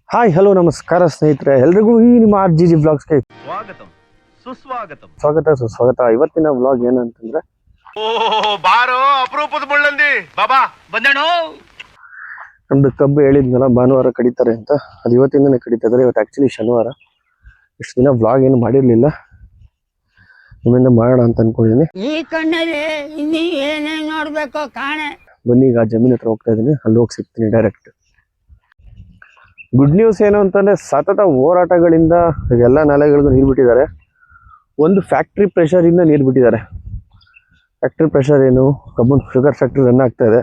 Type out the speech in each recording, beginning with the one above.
Hi hello ನಮಸ್ಕಾರ ಸ್ನೇಹಿತರೆ, ಎಲ್ರಿಗೂ ಈ ನಿಮ್ಮ RGG ವ್ಲಾಗ್ಸ್ಗೆ ಸ್ವಾಗತ ಸುಸ್ವಾಗತ. ಇವತ್ತಿನ ವ್ಲಾಗ್ ಏನಂತಂದ್ರೆ ನಮ್ದು ಕಬ್ಬು ಹೇಳಿದ್ನಲ್ಲ ಭಾನುವಾರ ಕಡಿತಾರೆ ಅಂತ. ಅದು ಇವತ್ತಿಂದನೇ ಕಡಿತಾ ಇದ್ದಾರೆ. ಇವತ್ತು ಆಕ್ಚುಲಿ ಶನಿವಾರ. ಇಷ್ಟು ದಿನ ವ್ಲಾಗ್ ಏನು ಮಾಡಿರ್ಲಿಲ್ಲ, ನಿಮ್ಮಿಂದ ಮಾಡೋಣ ಅಂತ ಅನ್ಕೊಂಡಿದ್ದೀನಿ. ಈ ಕಣ್ಣಲ್ಲಿ ಇನ್ನೀ ಏನೇನ್ ನೋಡ್ಬೇಕೋ ಕಾಣೆ. ಬನ್ನಿ, ಈಗ ಜಮೀನ್ ಹತ್ರ ಹೋಗ್ತಾ ಇದ್ದೀನಿ, ಅಲ್ಲಿ ಹೋಗಿ ಸಿಗ್ತೀನಿ ಡೈರೆಕ್ಟ್. ಗುಡ್ ನ್ಯೂಸ್ ಏನು ಅಂತಂದ್ರೆ, ಸತತ ಹೋರಾಟಗಳಿಂದ ಎಲ್ಲ ನಾಲೆಗಳಿಗೂ ನೀರು ಬಿಟ್ಟಿದ್ದಾರೆ. ಒಂದು ಫ್ಯಾಕ್ಟ್ರಿ ಪ್ರೆಷರ್ ಇಂದ ನೀರು ಬಿಟ್ಟಿದ್ದಾರೆ. ಫ್ಯಾಕ್ಟ್ರಿ ಪ್ರೆಷರ್ ಏನು, ಕಬ್ಬನ್ ಶುಗರ್ ಫ್ಯಾಕ್ಟ್ರಿ ರನ್ ಆಗ್ತಾ ಇದೆ,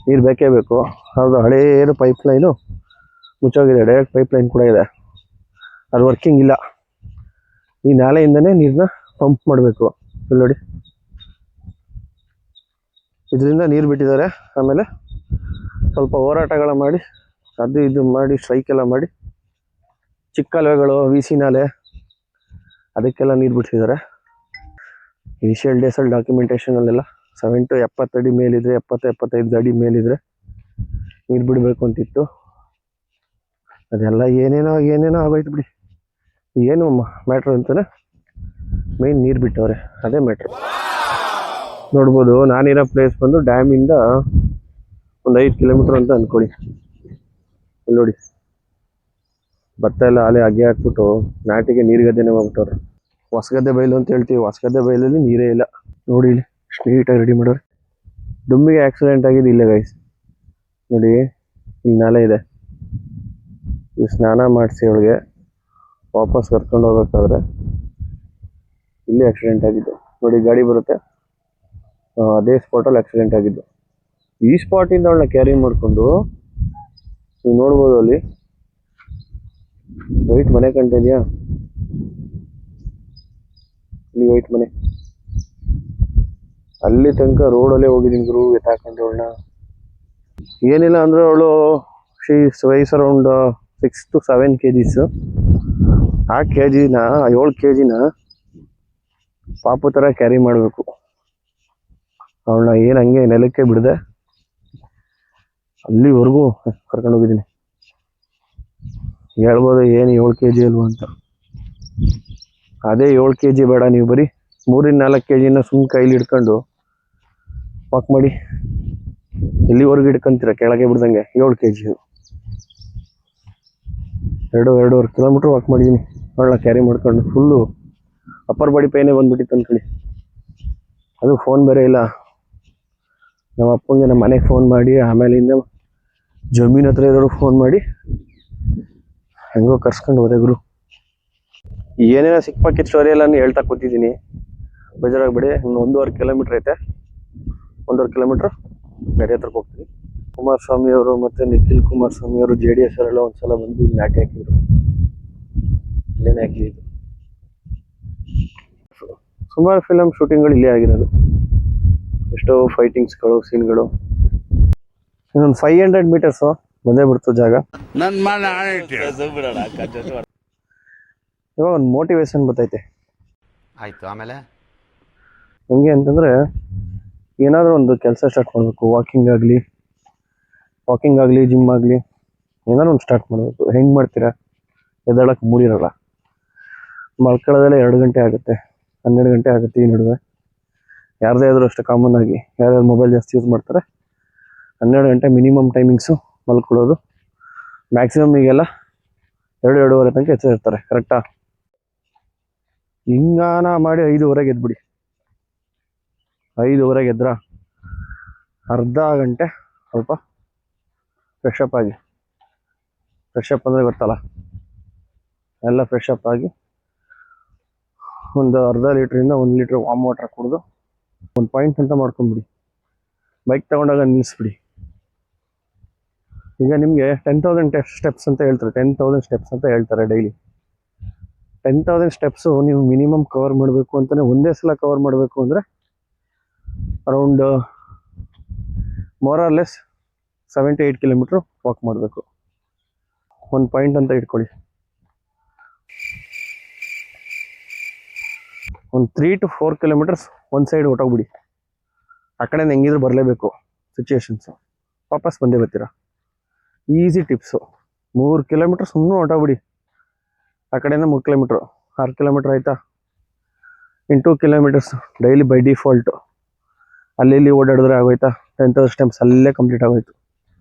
ನೀರು ಬೇಕೇ ಬೇಕು. ಅದು ಹಳೇದು ಪೈಪ್ ಲೈನು ಮುಚ್ಚೋಗಿದೆ, ಡೈರೆಕ್ಟ್ ಪೈಪ್ ಲೈನ್ ಕೂಡ ಇದೆ, ಅದು ವರ್ಕಿಂಗ್ ಇಲ್ಲ. ಈ ನಾಲೆಯಿಂದನೇ ನೀರನ್ನ ಪಂಪ್ ಮಾಡಬೇಕು. ಇಲ್ಲಿ ನೋಡಿ, ಇದರಿಂದ ನೀರು ಬಿಟ್ಟಿದ್ದಾರೆ. ಆಮೇಲೆ ಸ್ವಲ್ಪ ಹೋರಾಟಗಳ ಮಾಡಿ ಅದು ಇದು ಮಾಡಿ ಸ್ಟ್ರೈಕ್ ಎಲ್ಲ ಮಾಡಿ ಚಿಕ್ಕ ಕಾಲುವೆಗಳು, VC ನಾಲೆ, ಅದಕ್ಕೆಲ್ಲ ನೀರು ಬಿಡ್ತಿದ್ದಾರೆ. ಇನಿಷಿಯಲ್ ಡೇಸಲ್ಲಿ ಡಾಕ್ಯುಮೆಂಟೇಷನಲ್ಲೆಲ್ಲ 7 to 70 ಅಡಿ ಮೇಲಿದ್ರೆ, 70-75 ಅಡಿ ಮೇಲಿದ್ರೆ ನೀರು ಬಿಡಬೇಕು ಅಂತಿತ್ತು. ಅದೆಲ್ಲ ಏನೇನೋ ಆಗೋಯ್ತು ಬಿಡಿ. ಏನು ಮ್ಯಾಟ್ರ್ ಅಂತಾನೆ ಮೇನ್ ನೀರು ಬಿಟ್ಟವ್ರೆ, ಅದೇ ಮ್ಯಾಟ್ರ್. ನೋಡ್ಬೋದು, ನಾನಿರೋ ಪ್ಲೇಸ್ ಬಂದು ಡ್ಯಾಮಿಂದ ಒಂದು 5 ಕಿಲೋಮೀಟರ್ ಅಂತ ಅಂದ್ಕೊಳ್ಳಿ. ಇಲ್ಲಿ ನೋಡಿ, ಭತ್ತ ಎಲ್ಲ ಅಲೆ ಅಗ್ಗೆ ಹಾಕ್ಬಿಟ್ಟು ನಾಟಿಗೆ ನೀರ್ಗದ್ದೆನೇ ಮಾಡ್ಬಿಟ್ಟವ್ರೆ. ಹೊಸಗದ್ದೆ ಬೈಲು ಅಂತ ಹೇಳ್ತೀವಿ, ಹೊಸಗದ್ದೆ ಬೈಲಲ್ಲಿ ನೀರೇ ಇಲ್ಲ. ನೋಡಿ ಇಲ್ಲಿ ಎಷ್ಟು ನೀಟಾಗಿ ರೆಡಿ ಮಾಡೋರು. ಡುಮ್ಮಿಗೆ ಆಕ್ಸಿಡೆಂಟ್ ಆಗಿದೆ ಇಲ್ಲೇ ಗೈಸ್. ನೋಡಿ, ಇಲ್ಲಿ ನಾಲೆ ಇದೆ, ಈ ಸ್ನಾನ ಮಾಡಿಸಿ ಅವಳಿಗೆ ವಾಪಸ್ ಕರ್ಕೊಂಡು ಹೋಗ್ಬೇಕಾದ್ರೆ ಇಲ್ಲಿ ಆಕ್ಸಿಡೆಂಟ್ ಆಗಿದ್ದು. ನೋಡಿ, ಗಾಡಿ ಬರುತ್ತೆ, ಅದೇ ಸ್ಪಾಟಲ್ಲಿ ಆಕ್ಸಿಡೆಂಟ್ ಆಗಿದ್ದು. ಈ ಸ್ಪಾಟಿಂದ ಅವಳನ್ನ ಕ್ಯಾರಿ ಮಾಡಿಕೊಂಡು ನೀವು ನೋಡ್ಬೋದು, ಅಲ್ಲಿ ವೈಟ್ ಮನೆ ಕಾಣ್ತಾ ಇದೆಯಾ, ಇಲ್ಲಿ ವೈಟ್ ಮನೆ, ಅಲ್ಲಿ ತನಕ ರೋಡಲ್ಲೇ ಹೋಗಿದ್ದೀನಿ ಗುರು ಎತ್ತಾಕೊಂಡು ಅವಳನ್ನ. ಏನಿಲ್ಲ ಅಂದ್ರೆ ಅವಳು ವೈಸ್ ಅರೌಂಡ್ 6 to 7 kgs. ಆ ಕೆಜಿನ 7 kgನ ಪಾಪು ಥರ ಕ್ಯಾರಿ ಮಾಡಬೇಕು. ಅವಳನ್ನ ಏನು ಹಂಗೆ ನೆಲಕ್ಕೆ ಬಿಡದೆ ಅಲ್ಲಿವರೆಗೂ ಕರ್ಕೊಂಡು ಹೋಗಿದ್ದೀನಿ. ಹೇಳ್ಬೋದು ಏನು 7 kg ಅಲ್ವಾ ಅಂತ. ಅದೇ 7 kg ಬೇಡ, ನೀವು ಬರೀ 3-4 kgನ ಸುಮ್ಮನೆ ಕೈಲಿ ಹಿಡ್ಕೊಂಡು ವಾಕ್ ಮಾಡಿ. ಎಲ್ಲಿವರೆಗೂ ಹಿಡ್ಕೊಂತೀರ, ಕೆಳಗೆ ಬಿಡ್ದಂಗೆ 7 kg. 2-2.5 ಕಿಲೋಮೀಟ್ರ್ ವಾಕ್ ಮಾಡಿದ್ದೀನಿ ಅವಳನ್ನ ಕ್ಯಾರಿ ಮಾಡ್ಕೊಂಡು. ಫುಲ್ಲು ಅಪ್ಪರ್ ಬಾಡಿ ಪೈನೇ ಬಂದ್ಬಿಟ್ಟಿತ್ತು ಅಂದ್ಕೊಳ್ಳಿ. ಅದು ಫೋನ್ ಬೇರೆ ಇಲ್ಲ. ನಮ್ಮ ಅಪ್ಪಂಗೆ ನಮ್ಮ ಮನೆಗೆ ಫೋನ್ ಮಾಡಿ, ಆಮೇಲಿಂದ ಜಮೀನ್ ಹತ್ರ ಇರೋರು ಫೋನ್ ಮಾಡಿ ಹೆಂಗೋ ಕರ್ಸ್ಕೊಂಡು ಹೋದೆ ಗುರು. ಏನೇನೋ ಸಿಕ್ಕ ಪಾಕಿಟ್ ಸ್ಟೋರಿ ಎಲ್ಲ ಹೇಳ್ತಾ ಕೂತಿದ್ದೀನಿ, ಬೇಜಾರಾಗ್ಬೇಡಿ. 1.5 ಕಿಲೋಮೀಟ್ರ್ ಐತೆ, 1.5 ಕಿಲೋಮೀಟ್ರ್ ಗಾಡಿ ಹತ್ರಕ್ಕೆ ಹೋಗ್ತೀನಿ. ಕುಮಾರಸ್ವಾಮಿ ಅವರು ಮತ್ತು ನಿಖಿಲ್ ಕುಮಾರಸ್ವಾಮಿ ಅವರು JDS ಅವರೆಲ್ಲ ಒಂದ್ಸಲ ಬಂದು ಇಲ್ಲಿ ನಾಟಿ ಹಾಕಿದ್ರು. ಇಲ್ಲೇನೆ ಹಾಕಿದ್ದು. ಸುಮಾರು ಫಿಲಮ್ ಶೂಟಿಂಗ್ಗಳು ಇಲ್ಲೇ ಆಗಿರೋದು. ಎಷ್ಟೋ ಫೈಟಿಂಗ್ಸ್ಗಳು, ಸೀನ್ಗಳು. ಇನ್ನೊಂದು 500 ಮೀಟರ್ಸು ಬಂದೇ ಬಿಡ್ತು ಜಾಗ. ಇವಾಗ ಒಂದು ಮೋಟಿವೇಶನ್ ಬರ್ತೈತೆ. ಆಯ್ತು, ಆಮೇಲೆ ಹೆಂಗೆ ಅಂತಂದ್ರೆ, ಏನಾದರೂ ಒಂದು ಕೆಲಸ ಸ್ಟಾರ್ಟ್ ಮಾಡಬೇಕು. ವಾಕಿಂಗ್ ಆಗಲಿ ಜಿಮ್ ಆಗಲಿ ಏನಾದ್ರು ಒಂದು ಸ್ಟಾರ್ಟ್ ಮಾಡಬೇಕು. ಹೆಂಗೆ ಮಾಡ್ತೀರಾ? ಎದ್ದೇಳಕ್ಕೆ ಮೂಡಿರಲ್ಲ. ಮಲ್ಕೊಳ್ಳೋದೆಲ್ಲ 2 ಗಂಟೆ ಆಗುತ್ತೆ, 12 ಗಂಟೆ ಆಗುತ್ತೆ. ಈ ನಡುವೆ ಯಾರದೇ ಆದರೂ ಅಷ್ಟೇ ಕಾಮನ್ ಆಗಿ ಯಾರ್ಯಾರು ಮೊಬೈಲ್ ಜಾಸ್ತಿ ಯೂಸ್ ಮಾಡ್ತಾರೆ, 12 ಗಂಟೆ ಮಿನಿಮಮ್ ಟೈಮಿಂಗ್ಸು ಮಲ್ಕೊಳ್ಳೋದು. ಮ್ಯಾಕ್ಸಿಮಮ್ ಈಗೆಲ್ಲ 2-2:30 ತನಕ ಎಚ್ಚರಿರ್ತಾರೆ. ಕರೆಕ್ಟಾ? ಹಿಂಗಾನ ಮಾಡಿ 5:30ಗೆ ಎದ್ಬಿಡಿ. 5:30ಗೆ ಎದ್ರ ಅರ್ಧ ಗಂಟೆ ಸ್ವಲ್ಪ ಫ್ರೆಶ್ ಅಪ್ ಆಗಿ. ಫ್ರೆಶ್ ಅಪ್ ಅಂದರೆ ಗೊತ್ತಲ್ಲ, ಎಲ್ಲ ಫ್ರೆಶ್ ಅಪ್ ಆಗಿ ಒಂದು ಅರ್ಧ ಲೀಟ್ರಿಂದ 1 ಲೀಟ್ರ್ ವಾಮ್ ವಾಟರ್ ಕುಡಿದು ಒಂದು ಪಾಯಿಂಟ್ ಅಂತ ಮಾಡ್ಕೊಂಬಿಡಿ. ಬೈಕ್ ತಗೊಂಡಾಗ ನಿಲ್ಲಿಸ್ಬಿಡಿ. ಈಗ ನಿಮಗೆ 10,000 ಸ್ಟೆಪ್ಸ್ ಅಂತ ಹೇಳ್ತಾರೆ, 10,000 ಸ್ಟೆಪ್ಸ್ ಅಂತ ಹೇಳ್ತಾರೆ ಡೈಲಿ. 10,000 ಸ್ಟೆಪ್ಸು ನೀವು ಮಿನಿಮಮ್ ಕವರ್ ಮಾಡಬೇಕು ಅಂತಲೇ, ಒಂದೇ ಸಲ ಕವರ್ ಮಾಡಬೇಕು ಅಂದರೆ around more or less 7 to 8 kilometre walk ಮಾಡಬೇಕು. ಒಂದು ಪಾಯಿಂಟ್ ಅಂತ ಇಟ್ಕೊಳ್ಳಿ. ಒಂದು 3 to 4 ಕಿಲೋಮೀಟರ್ಸ್ ಒಂದು ಸೈಡ್ ಹೊಟ್ಟೋಗ್ಬಿಡಿ. ಆ ಕಡೆ ಹೆಂಗಿದ್ರು ಬರಲೇಬೇಕು ಸಿಚುವೇಶನ್ಸು, ವಾಪಸ್ ಬಂದೇ ಬರ್ತೀರಾ. Easy tips. 3 ಕಿಲೋಮೀಟ್ರ್ ಸುಮ್ಮನೆ ಹೊಂಟೋಗ್ಬಿಡಿ. ಆ ಕಡೆಯಿಂದ 3 ಕಿಲೋಮೀಟ್ರು, 6 ಕಿಲೋಮೀಟ್ರ್ ಆಯಿತಾ. ಇನ್ 2 ಕಿಲೋಮೀಟರ್ಸ್ ಡೈಲಿ ಬೈ ಡಿಫಾಲ್ಟು ಅಲ್ಲಿ ಇಲ್ಲಿ ಓಡಾಡಿದ್ರೆ ಆಗೋಯ್ತಾ. 10,000 ಸ್ಟೆಪ್ಸ್ ಅಲ್ಲೇ ಕಂಪ್ಲೀಟ್ ಆಗೋಯ್ತು.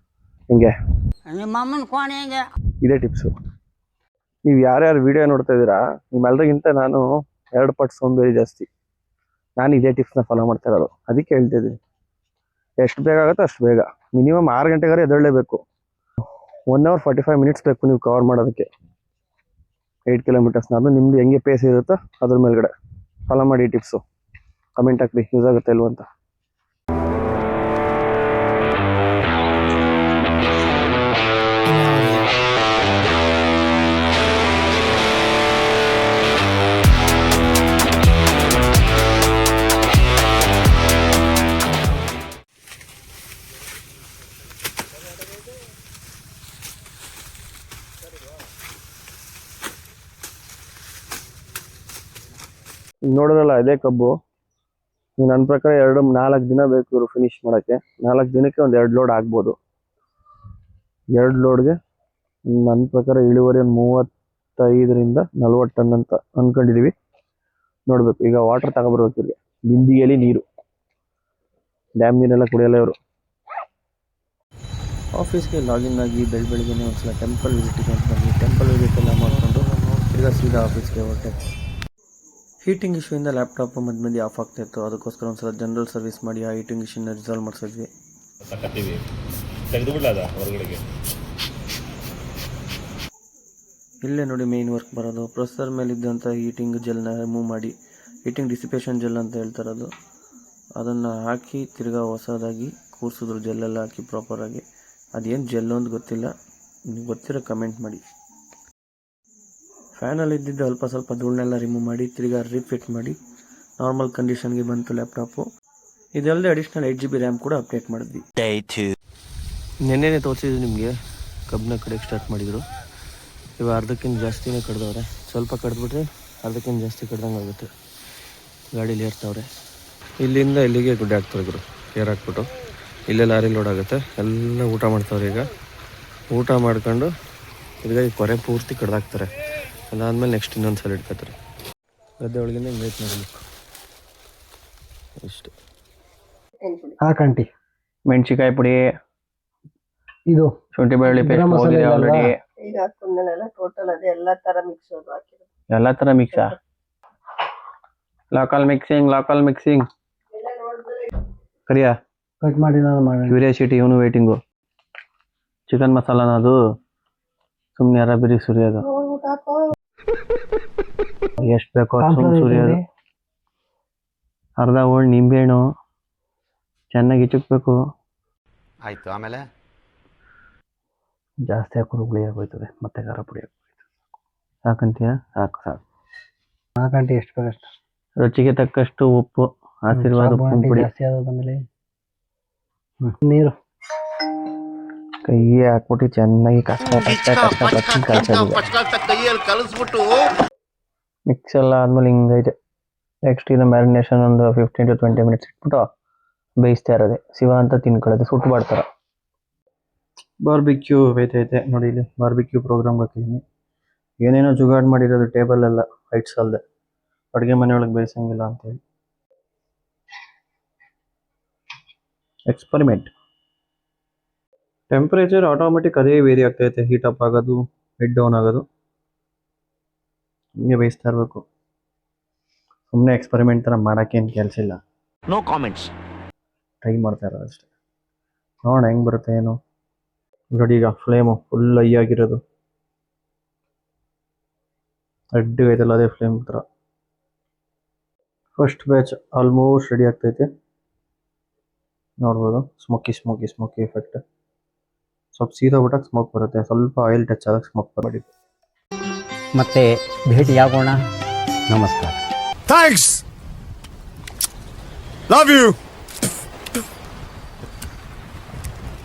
ಹಿಂಗೆ ನಿಮ್ಮ ಅಮ್ಮನ ಕೋಣೆಗೆ ಇದೇ ಟಿಪ್ಸು. ನೀವು ಯಾರ್ಯಾರು ವೀಡಿಯೋ ನೋಡ್ತಾ ಇದ್ದೀರಾ, ನಿಮ್ಮೆಲ್ಲರಿಗಿಂತ ನಾನು 2 ಪಟ್ಟು ಸೋಂಬೇರಿ ಜಾಸ್ತಿ. ನಾನು ಇದೇ ಟಿಪ್ಸ್ನ ಫಾಲೋ ಮಾಡ್ತಾ ಇರೋದು, ಅದಕ್ಕೆ ಹೇಳ್ತಾ ಇದ್ದೀನಿ. ಎಷ್ಟು ಬೇಗ ಆಗುತ್ತೋ ಅಷ್ಟು ಬೇಗ. ಮಿನಿಮಮ್ 6 ಗಂಟೆಗಾರೆ ಎದ್ದೇಳಲೇಬೇಕು. 1 hour 45 minutes ಬೇಕು ನೀವು ಕವರ್ ಮಾಡೋದಕ್ಕೆ 8 ಕಿಲೋಮೀಟರ್ಸ್ನ. ಅದು ನಿಮ್ದು ಹೆಂಗೆ ಪೇಸ್ ಇರುತ್ತೋ ಅದ್ರ ಮೇಲ್ಗಡೆ ಫಾಲೋ ಮಾಡಿ. ಟಿಪ್ಸು ಕಮೆಂಟ್ ಹಾಕ್ರಿ, ಯೂಸ್ ಆಗುತ್ತೆ ಇಲ್ವ ಅಂತ. ನೋಡಿದ್ರಲ್ಲ ಇದೇ ಕಬ್ಬು. ನನ್ನ ಪ್ರಕಾರ 2-4 ದಿನ ಬೇಕು ಇವರು ಫಿನಿಶ್ ಮಾಡೋಕ್ಕೆ. 4 ದಿನಕ್ಕೆ ಒಂದು 2 ಲೋಡ್ ಆಗ್ಬೋದು. 2 ಲೋಡ್ಗೆ ನನ್ನ ಪ್ರಕಾರ ಇಳುವರಿ ಒಂದು 35ರಿಂದ 40 ಟನ್ ಅಂತ ಅಂದ್ಕೊಂಡಿದ್ದೀವಿ. ನೋಡ್ಬೇಕು. ಈಗ ವಾಟರ್ ತಗೊಬರ್ಬೇಕು ಇವ್ರಿಗೆ, ಬಿಂದಿಗೆಯಲ್ಲಿ ನೀರು. ಡ್ಯಾಮ್ ನೀರೆಲ್ಲ ಕುಡಿಯಲ್ಲ ಇವರು. ಆಫೀಸ್ಗೆ ಲಾಗಿನ್ ಆಗಿ ಬೆಳಗ್ಗೆ ಒಂದ್ಸಲ ಟೆಂಪಲ್ ವಿಸಿಟಿಗೆ ಅಂತ ಬಂದು ಟೆಂಪಲ್ ವಿಸಿಟ್ ಎಲ್ಲ ಮಾಡಿಕೊಂಡು ತಿರ್ಗಾ ಸೀದಾ ಆಫೀಸ್ಗೆ ಹೊರಟೆ. ಹೀಟಿಂಗ್ ಇಶ್ಯೂಯಿಂದ ಲ್ಯಾಪ್ಟಾಪ್ ಮಧ್ಯೆ ಆಫ್ ಆಗ್ತಾಯಿತ್ತು. ಅದಕ್ಕೋಸ್ಕರ ಒಂದ್ಸಲ ಜನರಲ್ ಸರ್ವಿಸ್ ಮಾಡಿ ಆ ಹೀಟಿಂಗ್ ಇಶ್ಯೂನ ರಿಸಾಲ್ವ್ ಮಾಡಿಸಿದ್ವಿ. ಇಲ್ಲೇ ನೋಡಿ ಮೇನ್ ವರ್ಕ್ ಬರೋದು. ಪ್ರೊಸೆಸರ್ ಮೇಲಿದ್ದಂಥ ಹೀಟಿಂಗ್ ಜೆಲ್ನ ರಿಮೂವ್ ಮಾಡಿ, ಹೀಟಿಂಗ್ ಡಿಸಿಪೇಷನ್ ಜೆಲ್ ಅಂತ ಹೇಳ್ತಾರದು, ಅದನ್ನು ಹಾಕಿ ತಿರ್ಗಾ ಹೊಸದಾಗಿ ಕೂರಿಸಿದ್ರು. ಜೆಲ್ಲೆಲ್ಲ ಹಾಕಿ ಪ್ರಾಪರಾಗಿ. ಅದೇನು ಜೆಲ್ಲು ಅಂತ ಗೊತ್ತಿಲ್ಲ, ನಿಮ್ಗೆ ಗೊತ್ತಿರೋ ಕಮೆಂಟ್ ಮಾಡಿ. ಫ್ಯಾನಲ್ಲಿ ಇದ್ದಿದ್ದು ಅಲ್ಪ ಸ್ವಲ್ಪ ಧೂಳನ್ನೆಲ್ಲ ರಿಮೂವ್ ಮಾಡಿ ತಿರ್ಗಾ ರಿಫಿಟ್ ಮಾಡಿ ನಾರ್ಮಲ್ ಕಂಡೀಷನ್ಗೆ ಬಂತು ಲ್ಯಾಪ್ಟಾಪು. ಇದಲ್ಲದೆ ಅಡಿಷ್ನಲ್ 8 GB ರ್ಯಾಮ್ ಕೂಡ ಅಪ್ಡೇಟ್ ಮಾಡಿದ್ವಿ. ನೆನ್ನೆನೇ ತೋರಿಸಿದ್ರು ನಿಮಗೆ. ಕಬ್ಬನ್ನ ಕಡೆಗೆ ಸ್ಟಾರ್ಟ್ ಮಾಡಿದರು. ಇವಾಗ ಅರ್ಧಕ್ಕಿಂತ ಜಾಸ್ತಿನೇ ಕಡ್ದವ್ರೆ. ಸ್ವಲ್ಪ ಕಡ್ದ್ಬಿಟ್ರೆ ಅರ್ಧಕ್ಕಿಂತ ಜಾಸ್ತಿ ಕಡ್ದಂಗೆ ಆಗುತ್ತೆ. ಗಾಡೀಲಿ ಏರ್ತಾವ್ರೆ. ಇಲ್ಲಿಂದ ಇಲ್ಲಿಗೆ ಗುಡ್ಡೆ ಹಾಕ್ತಾರೆ ಇವರು. ಏರ್ ಹಾಕ್ಬಿಟ್ಟು ಇಲ್ಲೇ ಲಾರಿ ಲೋಡ್ ಆಗುತ್ತೆ. ಎಲ್ಲ ಊಟ ಮಾಡ್ತಾವ್ರೆ. ಈಗ ಊಟ ಮಾಡ್ಕೊಂಡು ತಿರ್ಗಾ ಈ ಕೊರೆ ಪೂರ್ತಿ ಕಡ್ದಾಕ್ತಾರೆ. ಅದಾದಮೇಲೆ ನೆಕ್ಸ್ಟ್ ಇನ್ನೊಂದು ಸಲ ಇಟ್ಕೋತಾರೆ. ಗದ್ದೆ ಒಳಗಿಂದ ಹಿಂಗೈತೆ ನೋಡಿ. ಇಷ್ಟು ಹಾಕಂಟಿ ಮೆಣಸಿಕಾಯಿ ಪುಡಿ, ಇದು ಶುಂಠಿ ಬೆಳ್ಳುಳ್ಳಿ ಪೇಸ್ಟ್ ಹೋಗಿದೆ ಆಲ್ರೆಡಿ. ಈಗ ಹಾಕೊಂಡ್ಮೇಲೆ ಟೋಟಲ್ ಅದೇ ಎಲ್ಲಾ ತರ ಮಿಕ್ಸ್ ಹಾಕಿರೋದು. ಎಲ್ಲ ಥರ ಮಿಕ್ಸಾ? ಲೋಕಲ್ ಮಿಕ್ಸಿಂಗ್ ಕರಿಯಾ ಕಟ್ ಮಾಡಿ ನಾನು ಮಾಡೋಣ. ಕ್ಯೂರಿಯಾಸಿಟಿ, ಇವನು ವೇಟಿಂಗು. ಚಿಕನ್ ಮಸಾಲಾನ ಅದು ಸುಮ್ಮನೆ ಯಾರ ಬಿರಿ ಸುರಿಯೋದು. ಎಷ್ಟು ಬೇಕೋ ಸುಮ್ಮನೆ ಸುರಿಯೋದು. ಅರ್ಧ ಹೋಳು ನಿಂಬೆಹಣ್ಣು ಚೆನ್ನಾಗಿ ಇಚ್ಚಬೇಕು. ಆಯಿತು. ಆಮೇಲೆ ಜಾಸ್ತಿ ಹಾಕೋದು ಹುಳಿ ಆಗೋಯ್ತದೆ, ಮತ್ತೆ ಖಾರ ಪುಡಿ ಹಾಕೋಯ್ತು. ಸಾಕಂತೀಯ? ಸಾಕು. ಹಾಕಂಟಿ ಎಷ್ಟು ಬೇಕಷ್ಟು. ರುಚಿಗೆ ತಕ್ಕಷ್ಟು ಉಪ್ಪು, ಆಶೀರ್ವಾದ ಉಪ್ಪು ಪುಡಿ. ಜಾಸ್ತಿ ಆಮೇಲೆ ನೀರು ಕೈಯೇ ಹಾಕ್ಬಿಟ್ಟು ಚೆನ್ನಾಗಿ ಮಿಕ್ಸ್ ಎಲ್ಲ ಆದ್ಮೇಲೆ ಹಿಂಗೈತೆ. ನೆಕ್ಸ್ಟ್ ಇದು ಮ್ಯಾರಿನೇಷನ್ ಒಂದು 15 to 20 minutes ಇಟ್ಬಿಟ್ಟು ಬೇಯಿಸ್ತಾ ಇರೋದೆ. ಶಿವ ಅಂತ ತಿನ್ಕೊಳ್ಳೋದು, ಸುಟ್ಟು ಬಾಡ್ತಾರ. ಬಾರ್ಬಿಕ್ಯೂ ಬೇಯ್ತೈತೆ ನೋಡಿ. ಇಲ್ಲಿ ಬಾರ್ಬಿಕ್ಯೂ ಪ್ರೋಗ್ರಾಮ್ ಹಾಕಿದ್ದೀನಿ. ಏನೇನೋ ಜುಗಾಡ್ ಮಾಡಿರೋದು ಟೇಬಲ್ ಎಲ್ಲ ಹೈಟ್ಸ್ ಅಲ್ಲದೆ, ಅಡುಗೆ ಮನೆಯೊಳಗೆ ಬೇಯಿಸಂಗಿಲ್ಲ ಅಂತೇಳಿ. ಎಕ್ಸ್ಪರಿಮೆಂಟ್. ಟೆಂಪ್ರೇಚರ್ ಆಟೋಮೆಟಿಕ್ ಅದೇ ವೇರಿ ಆಗ್ತೈತೆ. ಹೀಟ್ ಅಪ್ ಆಗೋದು, ಹೆಡ್ ಡೌನ್ ಆಗೋದು, ಹಿಂಗೆ ಬೇಯಿಸ್ತಾ ಇರಬೇಕು. ಸುಮ್ಮನೆ ಎಕ್ಸ್ಪರಿಮೆಂಟ್ ಥರ ಮಾಡೋಕ್ಕೇನು ಕೆಲಸ ಇಲ್ಲ. No comments. ಟ್ರೈ ಮಾಡ್ತಾ ಇರೋದು ಅಷ್ಟೇ. ನೋಡೋಣ ಹೆಂಗೆ ಬರುತ್ತೆ ಏನು. ನೋಡಿ ಈಗ ಫ್ಲೇಮು ಫುಲ್ ಹೈ ಆಗಿರೋದು. ರೆಡ್ ಐತಲ್ಲ, ಅದೇ ಫ್ಲೇಮ್ ಥರ. ಫಸ್ಟ್ ಬ್ಯಾಚ್ ಆಲ್ಮೋಸ್ಟ್ ರೆಡಿ ಆಗ್ತೈತೆ. ನೋಡ್ಬೋದು ಸ್ಮೋಕಿ ಎಫೆಕ್ಟ್. ಸ್ವಲ್ಪ ಸೀದಾ ಬಿಟ್ಟಾಗ ಸ್ಮೋಕ್ ಬರುತ್ತೆ, ಸ್ವಲ್ಪ ಆಯಿಲ್ ಟಚ್ ಆದಾಗ ಸ್ಮೋಕ್ ಬರಬೇಡಿ. ಮತ್ತೆ ಭೇಟಿಯಾಗೋಣ. ನಮಸ್ಕಾರ. Thanks. Love you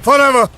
for ever.